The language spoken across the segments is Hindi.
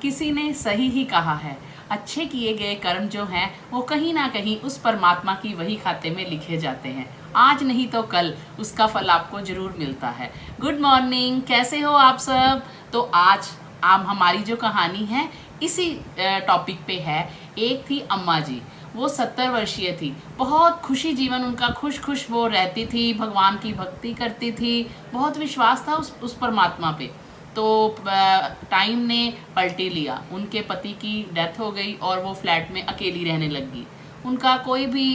किसी ने सही ही कहा है, अच्छे किए गए कर्म जो हैं वो कहीं ना कहीं उस परमात्मा की वही खाते में लिखे जाते हैं। आज नहीं तो कल उसका फल आपको जरूर मिलता है। गुड मॉर्निंग, कैसे हो आप सब? तो आज आप हमारी जो कहानी है इसी टॉपिक पे है। एक थी अम्मा जी, वो 70 वर्षीय थी। बहुत खुशी जीवन उनका, खुश खुश वो रहती थी, भगवान की भक्ति करती थी, बहुत विश्वास था उस परमात्मा पे। तो टाइम ने पलटी लिया, उनके पति की डेथ हो गई और वो फ्लैट में अकेली रहने लगी। उनका कोई भी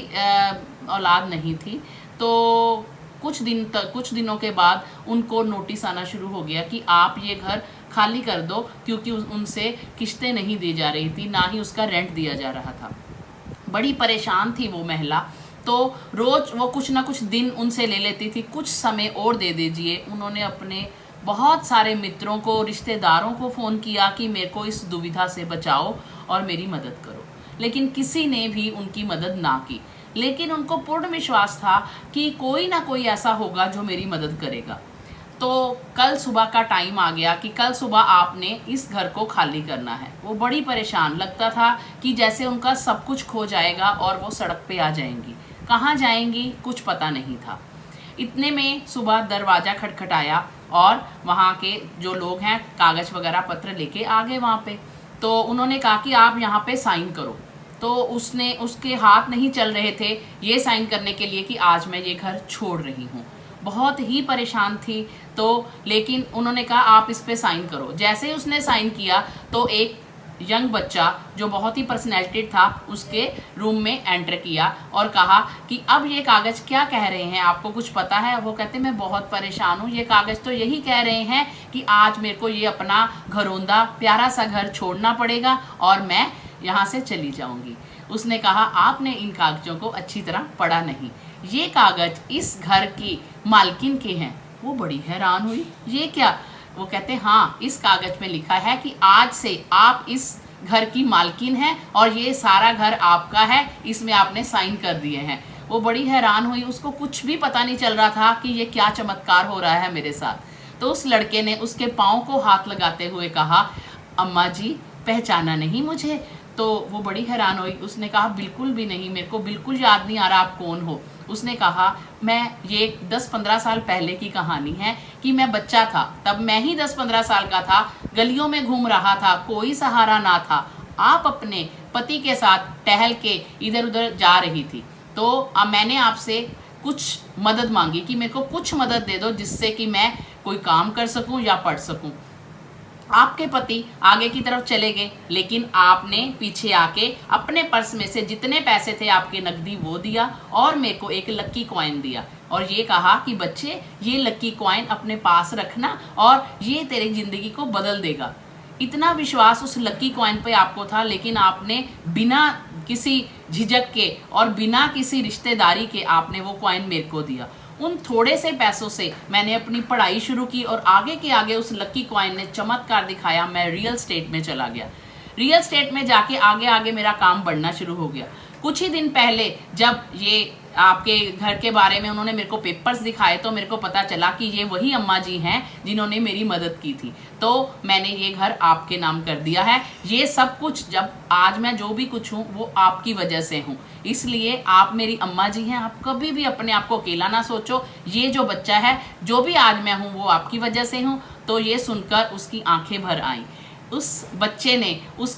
औलाद नहीं थी। तो कुछ दिनों के बाद उनको नोटिस आना शुरू हो गया कि आप ये घर खाली कर दो, क्योंकि उनसे किस्तें नहीं दी जा रही थी, ना ही उसका रेंट दिया जा रहा था। बड़ी परेशान थी वो महिला। तो रोज वो कुछ ना कुछ दिन उनसे ले लेती थी, कुछ समय और दे दीजिए। उन्होंने अपने बहुत सारे मित्रों को, रिश्तेदारों को फ़ोन किया कि मेरे को इस दुविधा से बचाओ और मेरी मदद करो, लेकिन किसी ने भी उनकी मदद ना की। लेकिन उनको पूर्ण विश्वास था कि कोई ना कोई ऐसा होगा जो मेरी मदद करेगा। तो कल सुबह का टाइम आ गया कि कल सुबह आपने इस घर को खाली करना है। वो बड़ी परेशान, लगता था कि जैसे उनका सब कुछ खो जाएगा और वो सड़क पे आ जाएंगी। कहाँ जाएंगी कुछ पता नहीं था। इतने में सुबह दरवाज़ा खटखटाया और वहाँ के जो लोग हैं कागज़ वगैरह पत्र लेके आ गए वहाँ पे। तो उन्होंने कहा कि आप यहाँ पे साइन करो। तो उसके हाथ नहीं चल रहे थे ये साइन करने के लिए कि आज मैं ये घर छोड़ रही हूँ। बहुत ही परेशान थी। तो लेकिन उन्होंने कहा आप इस पे साइन करो। जैसे ही उसने साइन किया तो एक यंग बच्चा जो बहुत ही पर्सनैलिटी था उसके रूम में एंटर किया और कहा कि अब ये कागज़ क्या कह रहे हैं, आपको कुछ पता है? वो कहते मैं बहुत परेशान हूँ, ये कागज़ तो यही कह रहे हैं कि आज मेरे को ये अपना घरौंदा प्यारा सा घर छोड़ना पड़ेगा और मैं यहाँ से चली जाऊँगी। उसने कहा आपने इन कागज़ों को अच्छी तरह पढ़ा नहीं, ये कागज़ इस घर की मालकिन के हैं। वो बड़ी हैरान हुई, ये क्या? वो कहते हाँ, इस कागज़ में लिखा है कि आज से आप इस घर की मालकिन हैं और ये सारा घर आपका है, इसमें आपने साइन कर दिए हैं। वो बड़ी हैरान हुई, उसको कुछ भी पता नहीं चल रहा था कि ये क्या चमत्कार हो रहा है मेरे साथ। तो उस लड़के ने उसके पाँव को हाथ लगाते हुए कहा अम्मा जी, पहचाना नहीं मुझे? तो वो बड़ी हैरान हुई। उसने कहा बिल्कुल भी नहीं, मेरे को बिल्कुल याद नहीं आ रहा आप कौन हो। उसने कहा ये 10-15 साल पहले की कहानी है कि मैं बच्चा था, तब मैं ही 10-15 साल का था, गलियों में घूम रहा था, कोई सहारा ना था। आप अपने पति के साथ टहल के इधर उधर जा रही थी। तो अब मैंने आपसे कुछ मदद मांगी कि मेरे को कुछ मदद दे दो जिससे कि मैं कोई काम कर सकूं या पढ़ सकूं। आपके पति आगे की तरफ चले गए, लेकिन आपने पीछे आके अपने पर्स में से जितने पैसे थे आपके नकदी वो दिया और मेरे को एक लक्की कॉइन दिया और ये कहा कि बच्चे ये लक्की कॉइन अपने पास रखना और ये तेरी जिंदगी को बदल देगा। इतना विश्वास उस लक्की कॉइन पे आपको था, लेकिन आपने बिना किसी झिझक के और बिना किसी रिश्तेदारी के आपने वो कॉइन मेरे को दिया। उन थोड़े से पैसों से मैंने अपनी पढ़ाई शुरू की और आगे के आगे उस लक्की कॉइन ने चमत्कार दिखाया। मैं रियल स्टेट में चला गया। रियल स्टेट में जाके आगे आगे मेरा काम बढ़ना शुरू हो गया। कुछ ही दिन पहले जब ये आपके घर के बारे में उन्होंने मेरे को पेपर्स दिखाए तो मेरे को पता चला कि ये वही अम्मा जी हैं जिन्होंने मेरी मदद की थी। तो मैंने ये घर आपके नाम कर दिया है। ये सब कुछ, जब आज मैं जो भी कुछ हूँ वो आपकी वजह से हूँ, इसलिए आप मेरी अम्मा जी हैं। आप कभी भी अपने आप को अकेला ना सोचो। ये जो बच्चा है, जो भी आज मैं हूँ वो आपकी वजह से हूँ। तो ये सुनकर उसकी आंखें भर आईं। उस बच्चे ने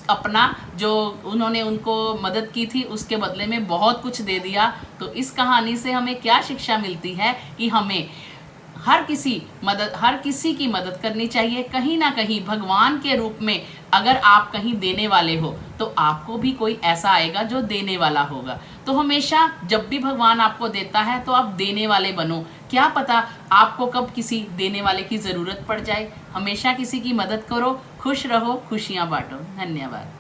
अपना जो उन्होंने उनको मदद की थी उसके बदले में बहुत कुछ दे दिया। तो इस कहानी से हमें क्या शिक्षा मिलती है कि हमें हर किसी की मदद करनी चाहिए। कहीं ना कहीं भगवान के रूप में अगर आप कहीं देने वाले हो तो आपको भी कोई ऐसा आएगा जो देने वाला होगा। तो हमेशा जब भी भगवान आपको देता है तो आप देने वाले बनो। क्या पता आपको कब किसी देने वाले की ज़रूरत पड़ जाए। हमेशा किसी की मदद करो, खुश रहो, खुशियाँ बांटो। धन्यवाद।